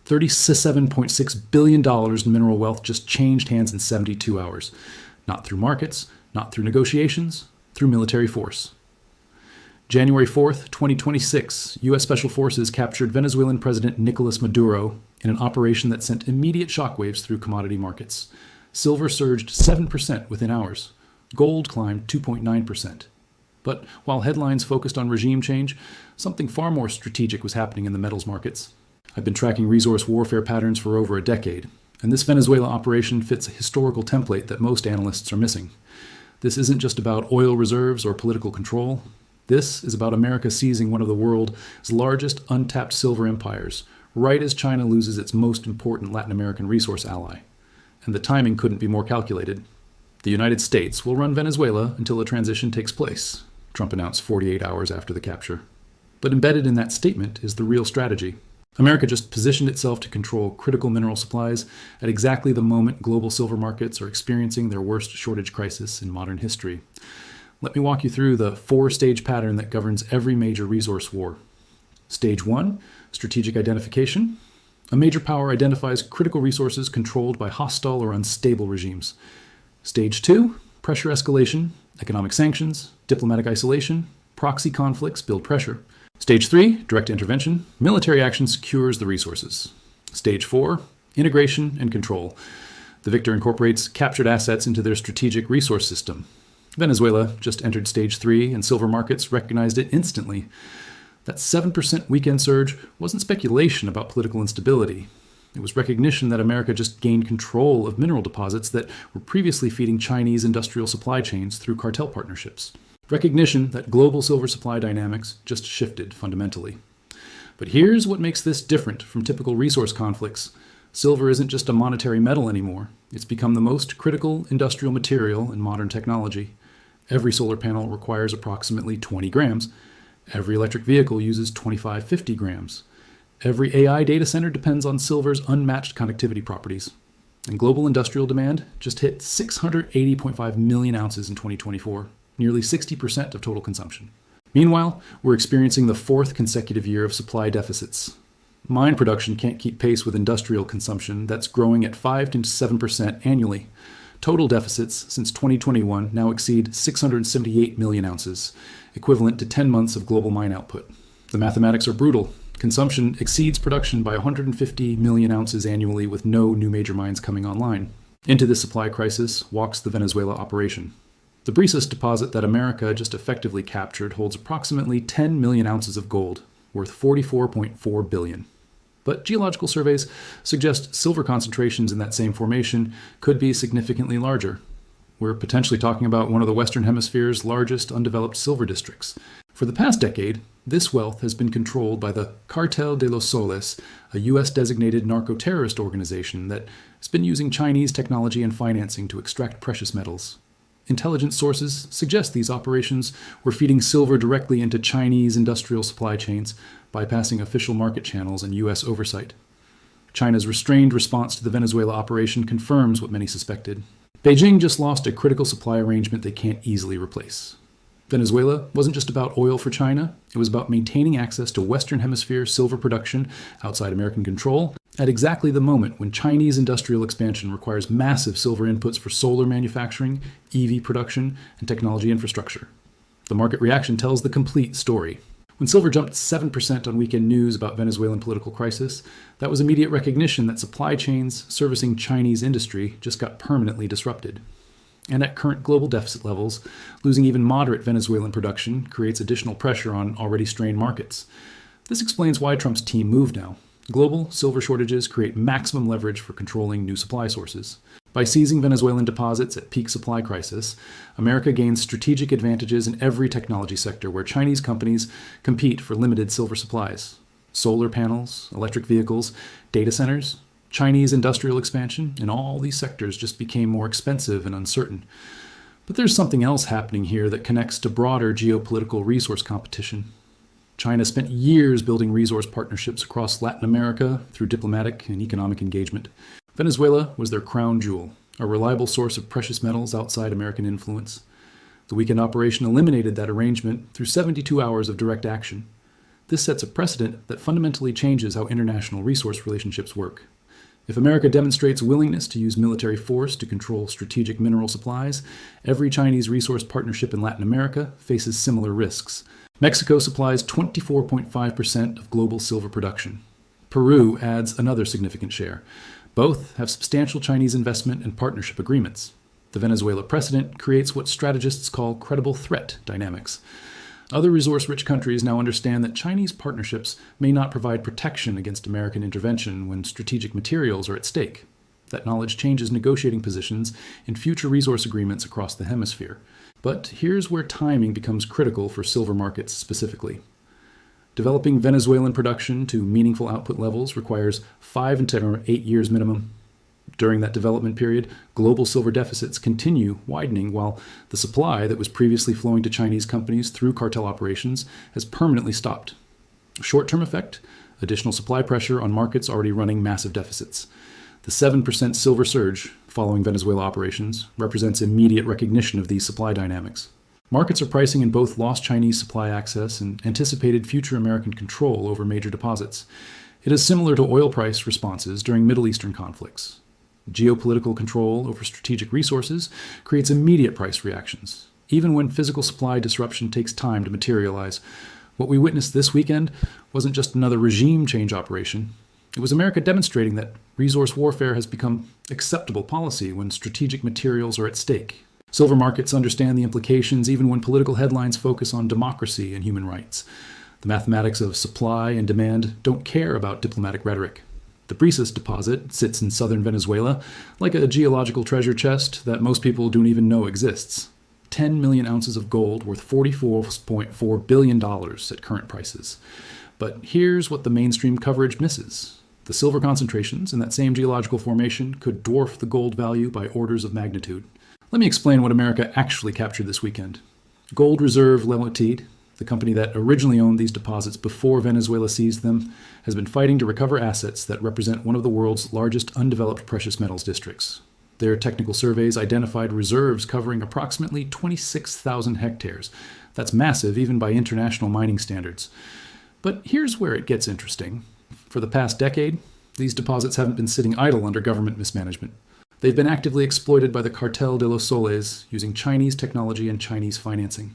$37.6 billion in mineral wealth just changed hands in 72 hours. Not through markets, not through negotiations, through military force. January 4th, 2026, U.S. Special Forces captured Venezuelan President Nicolas Maduro in an operation that sent immediate shockwaves through commodity markets. Silver surged 7% within hours. Gold climbed 2.9%. But while headlines focused on regime change, something far more strategic was happening in the metals markets. I've been tracking resource warfare patterns for over a decade, and this Venezuela operation fits a historical template that most analysts are missing. This isn't just about oil reserves or political control. This is about America seizing one of the world's largest untapped silver empires, right as China loses its most important Latin American resource ally. And the timing couldn't be more calculated. The United States will run Venezuela until a transition takes place, Trump announced 48 hours after the capture. But embedded in that statement is the real strategy. America just positioned itself to control critical mineral supplies at exactly the moment global silver markets are experiencing their worst shortage crisis in modern history. Let me walk you through the four-stage pattern that governs every major resource war. Stage 1, strategic identification. A major power identifies critical resources controlled by hostile or unstable regimes. Stage 2, pressure escalation, economic sanctions, diplomatic isolation, proxy conflicts build pressure. Stage 3, direct intervention, military action secures the resources. Stage 4, integration and control. The victor incorporates captured assets into their strategic resource system. Venezuela just entered Stage 3, and silver markets recognized it instantly. That 7% weekend surge wasn't speculation about political instability. It was recognition that America just gained control of mineral deposits that were previously feeding Chinese industrial supply chains through cartel partnerships. Recognition that global silver supply dynamics just shifted fundamentally. But here's what makes this different from typical resource conflicts. Silver isn't just a monetary metal anymore. It's become the most critical industrial material in modern technology. Every solar panel requires approximately 20 grams. Every electric vehicle uses 25-50 grams. Every AI data center depends on silver's unmatched conductivity properties. And global industrial demand just hit 680.5 million ounces in 2024, nearly 60% of total consumption. Meanwhile, we're experiencing the fourth consecutive year of supply deficits. Mine production can't keep pace with industrial consumption that's growing at 5 to 7% annually. Total deficits since 2021 now exceed 678 million ounces, equivalent to 10 months of global mine output. The mathematics are brutal. Consumption exceeds production by 150 million ounces annually with no new major mines coming online. Into this supply crisis walks the Venezuela operation. The Brisas deposit that America just effectively captured holds approximately 10 million ounces of gold, worth $44.4 billion. But geological surveys suggest silver concentrations in that same formation could be significantly larger. We're potentially talking about one of the Western Hemisphere's largest undeveloped silver districts. For the past decade, this wealth has been controlled by the Cartel de los Soles, a U.S.-designated narco-terrorist organization that has been using Chinese technology and financing to extract precious metals. Intelligence sources suggest these operations were feeding silver directly into Chinese industrial supply chains, bypassing official market channels and U.S. oversight. China's restrained response to the Venezuela operation confirms what many suspected. Beijing just lost a critical supply arrangement they can't easily replace. Venezuela wasn't just about oil for China, it was about maintaining access to Western Hemisphere silver production outside American control at exactly the moment when Chinese industrial expansion requires massive silver inputs for solar manufacturing, EV production, and technology infrastructure. The market reaction tells the complete story. When silver jumped 7% on weekend news about Venezuelan political crisis, that was immediate recognition that supply chains servicing Chinese industry just got permanently disrupted. And at current global deficit levels, losing even moderate Venezuelan production creates additional pressure on already strained markets. This explains why Trump's team moved now. Global silver shortages create maximum leverage for controlling new supply sources. By seizing Venezuelan deposits at peak supply crisis, America gains strategic advantages in every technology sector where Chinese companies compete for limited silver supplies. Solar panels, electric vehicles, data centers, Chinese industrial expansion, and all these sectors just became more expensive and uncertain. But there's something else happening here that connects to broader geopolitical resource competition. China spent years building resource partnerships across Latin America through diplomatic and economic engagement. Venezuela was their crown jewel, a reliable source of precious metals outside American influence. The weekend operation eliminated that arrangement through 72 hours of direct action. This sets a precedent that fundamentally changes how international resource relationships work. If America demonstrates willingness to use military force to control strategic mineral supplies, every Chinese resource partnership in Latin America faces similar risks. Mexico supplies 24.5% of global silver production. Peru adds another significant share. Both have substantial Chinese investment and partnership agreements. The Venezuela precedent creates what strategists call credible threat dynamics. Other resource-rich countries now understand that Chinese partnerships may not provide protection against American intervention when strategic materials are at stake. That knowledge changes negotiating positions in future resource agreements across the hemisphere. But here's where timing becomes critical for silver markets specifically. Developing Venezuelan production to meaningful output levels requires 5 and 10 or 8 years minimum. During that development period, global silver deficits continue widening while the supply that was previously flowing to Chinese companies through cartel operations has permanently stopped. Short-term effect, additional supply pressure on markets already running massive deficits. The 7% silver surge following Venezuela operations represents immediate recognition of these supply dynamics. Markets are pricing in both lost Chinese supply access and anticipated future American control over major deposits. It is similar to oil price responses during Middle Eastern conflicts. Geopolitical control over strategic resources creates immediate price reactions, even when physical supply disruption takes time to materialize. What we witnessed this weekend wasn't just another regime change operation. It was America demonstrating that resource warfare has become acceptable policy when strategic materials are at stake. Silver markets understand the implications even when political headlines focus on democracy and human rights. The mathematics of supply and demand don't care about diplomatic rhetoric. The Brisas deposit sits in southern Venezuela like a geological treasure chest that most people don't even know exists. 10 million ounces of gold worth $44.4 billion at current prices. But here's what the mainstream coverage misses. The silver concentrations in that same geological formation could dwarf the gold value by orders of magnitude. Let me explain what America actually captured this weekend. Gold Reserve Limited, the company that originally owned these deposits before Venezuela seized them, has been fighting to recover assets that represent one of the world's largest undeveloped precious metals districts. Their technical surveys identified reserves covering approximately 26,000 hectares. That's massive even by international mining standards. But here's where it gets interesting. For the past decade, these deposits haven't been sitting idle under government mismanagement. They've been actively exploited by the Cartel de los Soles using Chinese technology and Chinese financing.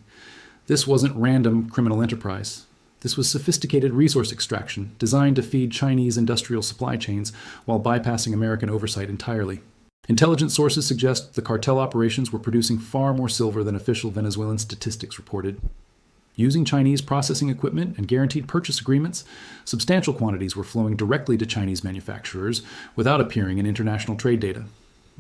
This wasn't random criminal enterprise. This was sophisticated resource extraction designed to feed Chinese industrial supply chains while bypassing American oversight entirely. Intelligence sources suggest the cartel operations were producing far more silver than official Venezuelan statistics reported. Using Chinese processing equipment and guaranteed purchase agreements, substantial quantities were flowing directly to Chinese manufacturers without appearing in international trade data.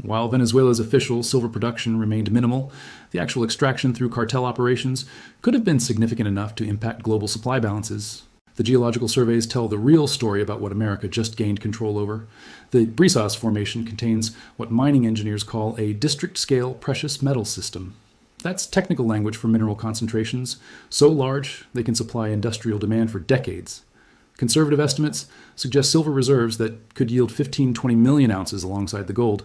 While Venezuela's official silver production remained minimal, the actual extraction through cartel operations could have been significant enough to impact global supply balances. The geological surveys tell the real story about what America just gained control over. The Brisas Formation contains what mining engineers call a district-scale precious metal system. That's technical language for mineral concentrations, so large they can supply industrial demand for decades. Conservative estimates suggest silver reserves that could yield 15-20 million ounces alongside the gold.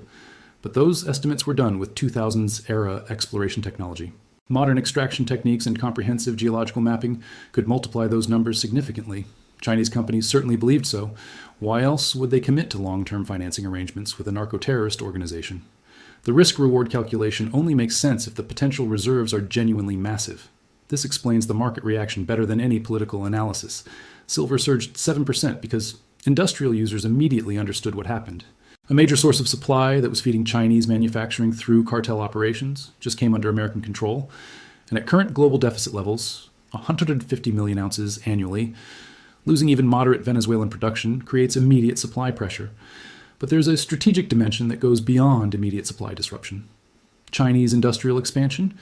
But those estimates were done with 2000s-era exploration technology. Modern extraction techniques and comprehensive geological mapping could multiply those numbers significantly. Chinese companies certainly believed so. Why else would they commit to long-term financing arrangements with a narco-terrorist organization? The risk-reward calculation only makes sense if the potential reserves are genuinely massive. This explains the market reaction better than any political analysis. Silver surged 7% because industrial users immediately understood what happened. A major source of supply that was feeding Chinese manufacturing through cartel operations just came under American control. And at current global deficit levels, 150 million ounces annually, losing even moderate Venezuelan production creates immediate supply pressure. But there's a strategic dimension that goes beyond immediate supply disruption. Chinese industrial expansion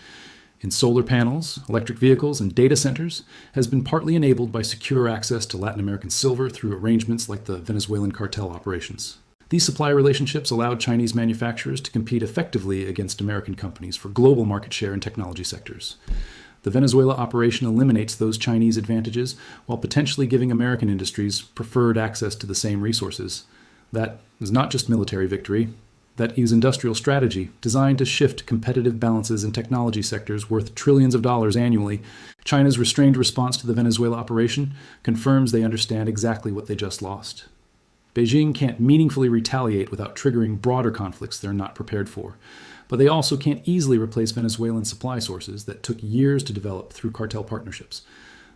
in solar panels, electric vehicles, and data centers has been partly enabled by secure access to Latin American silver through arrangements like the Venezuelan cartel operations. These supply relationships allowed Chinese manufacturers to compete effectively against American companies for global market share in technology sectors. The Venezuela operation eliminates those Chinese advantages while potentially giving American industries preferred access to the same resources. That is not just military victory, that EU's industrial strategy, designed to shift competitive balances in technology sectors worth trillions of dollars annually, China's restrained response to the Venezuela operation confirms they understand exactly what they just lost. Beijing can't meaningfully retaliate without triggering broader conflicts they're not prepared for. But they also can't easily replace Venezuelan supply sources that took years to develop through cartel partnerships.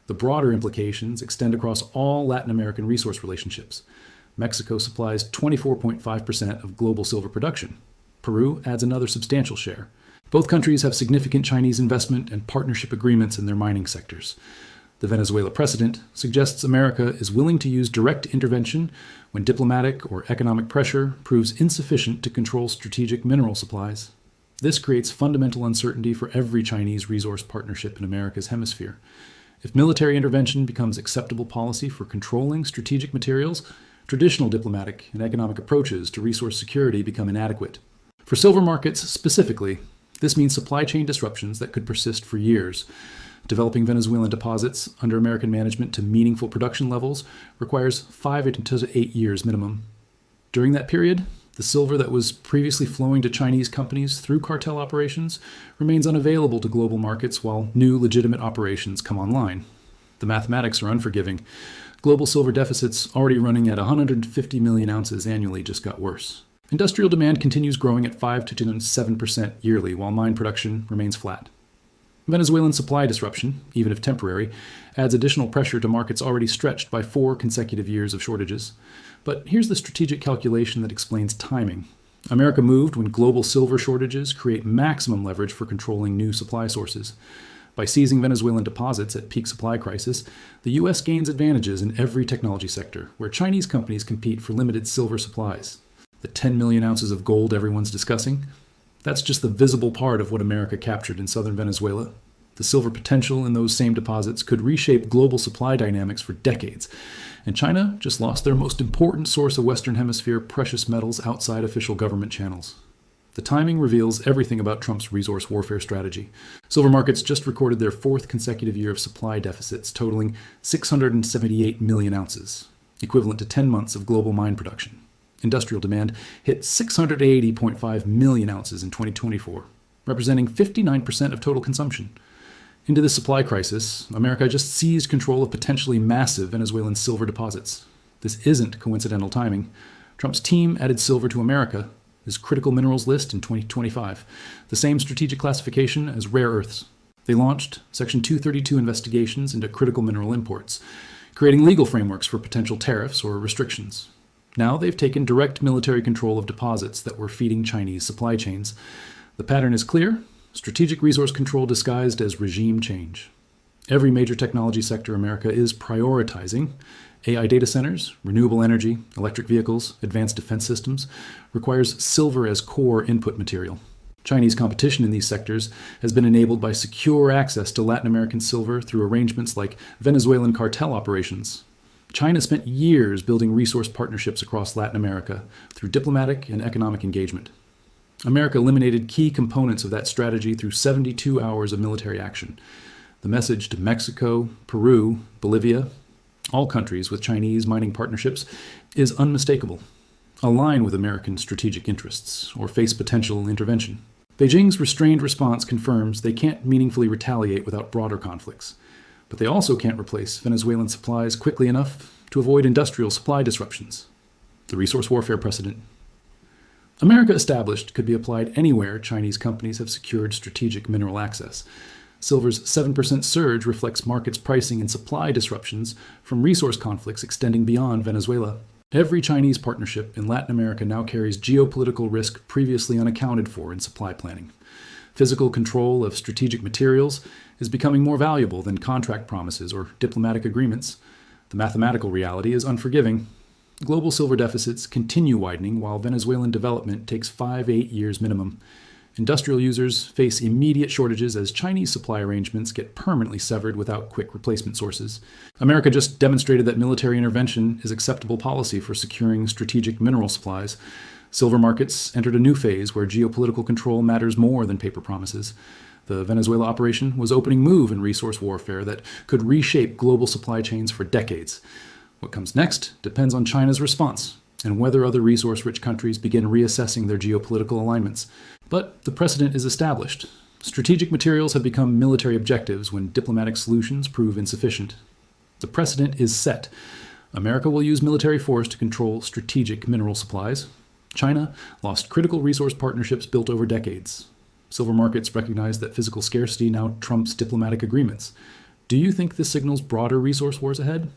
The broader implications extend across all Latin American resource relationships. Mexico supplies 24.5% of global silver production. Peru adds another substantial share. Both countries have significant Chinese investment and partnership agreements in their mining sectors. The Venezuela precedent suggests America is willing to use direct intervention when diplomatic or economic pressure proves insufficient to control strategic mineral supplies. This creates fundamental uncertainty for every Chinese resource partnership in America's hemisphere. If military intervention becomes acceptable policy for controlling strategic materials, traditional diplomatic and economic approaches to resource security become inadequate. For silver markets specifically, this means supply chain disruptions that could persist for years. Developing Venezuelan deposits under American management to meaningful production levels requires 5 to 8 years minimum. During that period, the silver that was previously flowing to Chinese companies through cartel operations remains unavailable to global markets while new legitimate operations come online. The mathematics are unforgiving. Global silver deficits, already running at 150 million ounces annually, just got worse. Industrial demand continues growing at 5 to 7% yearly, while mine production remains flat. Venezuelan supply disruption, even if temporary, adds additional pressure to markets already stretched by 4 consecutive years of shortages. But here's the strategic calculation that explains timing. America moved when global silver shortages create maximum leverage for controlling new supply sources. By seizing Venezuelan deposits at peak supply crisis, the U.S. gains advantages in every technology sector, where Chinese companies compete for limited silver supplies. The 10 million ounces of gold everyone's discussing? That's just the visible part of what America captured in southern Venezuela. The silver potential in those same deposits could reshape global supply dynamics for decades, and China just lost their most important source of Western Hemisphere precious metals outside official government channels. The timing reveals everything about Trump's resource warfare strategy. Silver markets just recorded their 4th consecutive year of supply deficits, totaling 678 million ounces, equivalent to 10 months of global mine production. Industrial demand hit 680.5 million ounces in 2024, representing 59% of total consumption. Into this supply crisis, America just seized control of potentially massive Venezuelan silver deposits. This isn't coincidental timing. Trump's team added silver to America, his critical minerals list, in 2025, the same strategic classification as rare earths. They launched Section 232 investigations into critical mineral imports, creating legal frameworks for potential tariffs or restrictions. Now they've taken direct military control of deposits that were feeding Chinese supply chains. The pattern is clear: strategic resource control disguised as regime change. Every major technology sector America is prioritizing, AI data centers, renewable energy, electric vehicles, advanced defense systems, requires silver as core input material. Chinese competition in these sectors has been enabled by secure access to Latin American silver through arrangements like Venezuelan cartel operations. China spent years building resource partnerships across Latin America through diplomatic and economic engagement. America eliminated key components of that strategy through 72 hours of military action. The message to Mexico, Peru, Bolivia, all countries with Chinese mining partnerships, is unmistakable. Align with American strategic interests or face potential intervention. Beijing's restrained response confirms they can't meaningfully retaliate without broader conflicts. But they also can't replace Venezuelan supplies quickly enough to avoid industrial supply disruptions. The resource warfare precedent. America established could be applied anywhere Chinese companies have secured strategic mineral access. Silver's 7% surge reflects markets' pricing and supply disruptions from resource conflicts extending beyond Venezuela. Every Chinese partnership in Latin America now carries geopolitical risk previously unaccounted for in supply planning. Physical control of strategic materials is becoming more valuable than contract promises or diplomatic agreements. The mathematical reality is unforgiving. Global silver deficits continue widening while Venezuelan development takes 5 to 8 years minimum. Industrial users face immediate shortages as Chinese supply arrangements get permanently severed without quick replacement sources. America just demonstrated that military intervention is acceptable policy for securing strategic mineral supplies. Silver markets entered a new phase where geopolitical control matters more than paper promises. The Venezuela operation was opening move in resource warfare that could reshape global supply chains for decades. What comes next depends on China's response and whether other resource-rich countries begin reassessing their geopolitical alignments. But the precedent is established. Strategic materials have become military objectives when diplomatic solutions prove insufficient. The precedent is set. America will use military force to control strategic mineral supplies. China lost critical resource partnerships built over decades. Silver markets recognize that physical scarcity now trumps diplomatic agreements. Do you think this signals broader resource wars ahead?